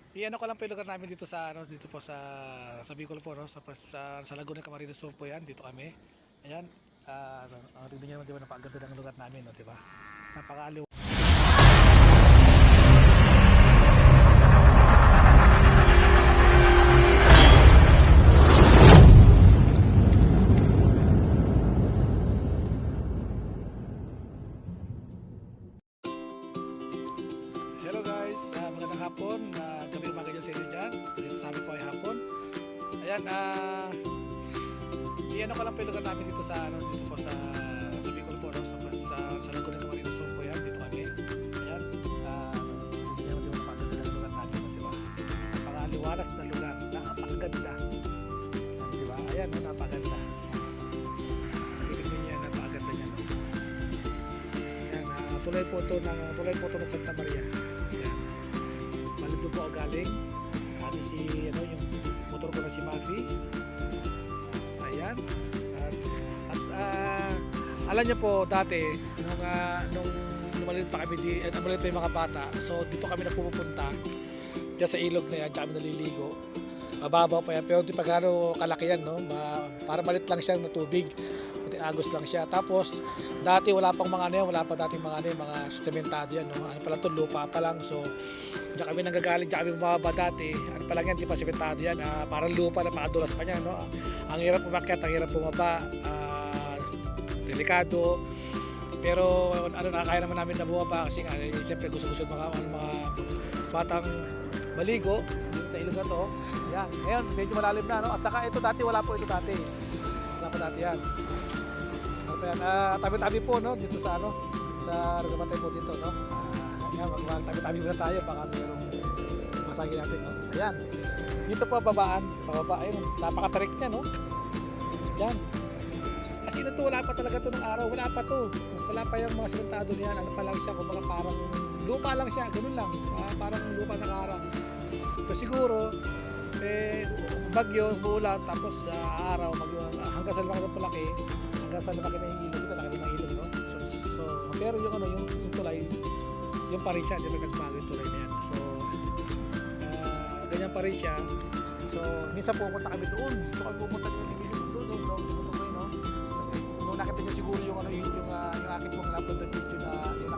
Iyan ko lang po yung lugar namin dito sa dito po sa Bicol po, no, sa Laguna Camarines Sur po 'yan, dito kami. Ayan. Tingnan niyo naman, di ba, napakaganda ng lugar namin, no, di ba? Napakaaliw. Hello guys, magandang hapon, gabi umaga dyan sa inyo dyan. Dito sa amin po ay hapon. Ayan, iyan ko lang po yung lugar namin dito dito po sa Bicol po, no? Sa Laguna Camarines Sur po 'yan, dito kami. Ayan, tingnan niyo naman, di ba, napakaganda ng lugar natin, no, di ba? Napakaliwalas na lugar, napakaganda. Di ba? Ayan, no, napakaganda. Tingnan niyo yan, napakaganda niya, no? Ayan, tulay po to ng Santa Maria. Ayan. Malito po ako galing. Yung motor ko na si Mafi. Ayan. Alam niyo po dati nung maliit pa kami maliit pa yung mga bata. So dito kami na pupunta. Diyan sa ilog na yan, diyan kami naliligo. Mababaw pa yan, pero di pa gaano kalaki yan, no? Para malit lang siya na tubig. Agos lang siya. Tapos dati wala pang mga wala pa dating mga sementado yan, no? Ano pa lang to, lupa pa lang. So diyan kami nanggagaling, diyan kami bumababa dati. Ano pa lang yan, di pa sementado yan. Parang lupa na pakadulas pa niya, no? Ang hirap umakyat, ang hirap bumaba. Delikado. Pero kaya naman namin na bumaba kasi siyempre gusto mga batang maligo dito sa ilog na to. Yan. Ngayon, medyo malalim na, no? At saka ito dati, wala po ito dati. Wala pa dati yan. Tabi-tabi po, no, dito sa sa Ragamatay po dito, no. Tabi-tabi muna tayo, baka mayroong masagi natin, no. Ayan. Dito po pababa, ayun, napakatarik niya, no. Diyan. Kasi ito wala pa talaga to ng araw, wala pa to. Wala pa yung mga sementado niyan, ano pa lang siya, kumbaga parang lupa lang siya, ganun lang. Parang lupa ng arang. So siguro bagyo, uulan, tapos araw, hanggang sa lumaki ng palaki, hanggang sa lumaki na yung ilog, ito laki ng ilog, no? So pero yung tulay, yung pa rin siya, di ba nagbago yung tulay na yan. So ganyan pa rin siya. So minsan pumunta kami doon, dito kami pumunta doon, no? Nung nakita nyo siguro yung aking pong upload na video na yung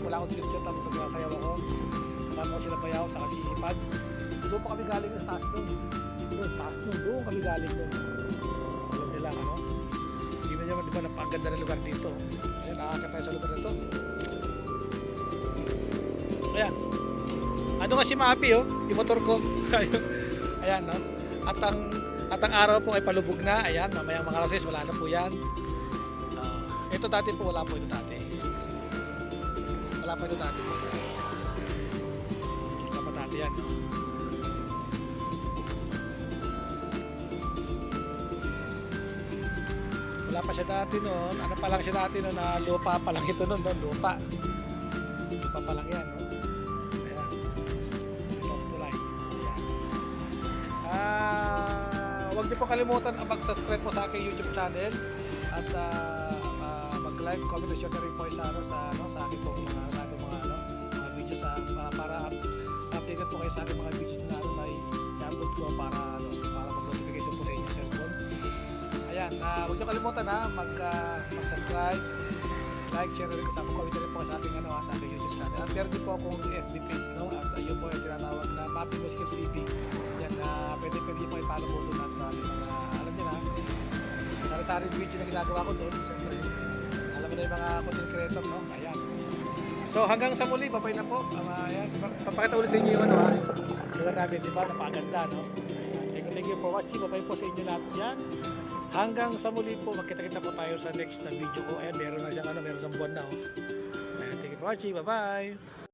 wala akong sinusunod, tapos sayaw ako, kasama ko sila Bayaw, saka si Ipad. Doon pa kami galing sa taas doon. Doon kami galing doon. Alam nila, ano? Hindi mo naman, di ba, napakaganda ng lugar dito. Ayan, nakakita tayo sa lugar na ito. Ayan. Ano nga si Mapi, oh, yung motor ko. Ayan, no? At ang araw po ay palubog na. Ayan, mamayang mga alas 6, wala na po yan. Ito dati po, wala po ito dati. Wala pa ito dati po. Wala pa dati yan, no? Wala pa siya dati noon. Ano pa lang siya dati noon, na lupa pa lang ito noon, no? Lupa pa lang yan, no? Ayan. Close to line. Ayan. Huwag niyo po kalimutan mag-subscribe po sa aking YouTube channel at mag-like, comment, share na rin po sa aking pong mga videos para updated po kayo sa aking mga videos na i-upload ko para mag-notification po sa inyong cellphone. Ayan, huwag niyo kalimutan mag-subscribe, like, share rin kasama, comment rin po sa ating YouTube channel. At meron din po akong FB page, no? At yun po yung tinatawag na Mapi Muskim TV. Yan, pwede po i-follow po doon at may mga, alam niyo na, sari-saring video na ginagawa ko doon. Siyempre, alam mo na yung mga content creator, no? Ayan. So hanggang sa muli, babay na po. Ayan, papakita ulit sa inyo yung lugar namin, di ba? Napakaganda, no? Thank you for watching. Babay po sa inyo lahat yan. Hanggang sa muli po, magkita-kita po tayo sa next na video ko. Ayan, meron na siyang meron ng buwan na, oh. Ayan, thank you for watching. Bye-bye!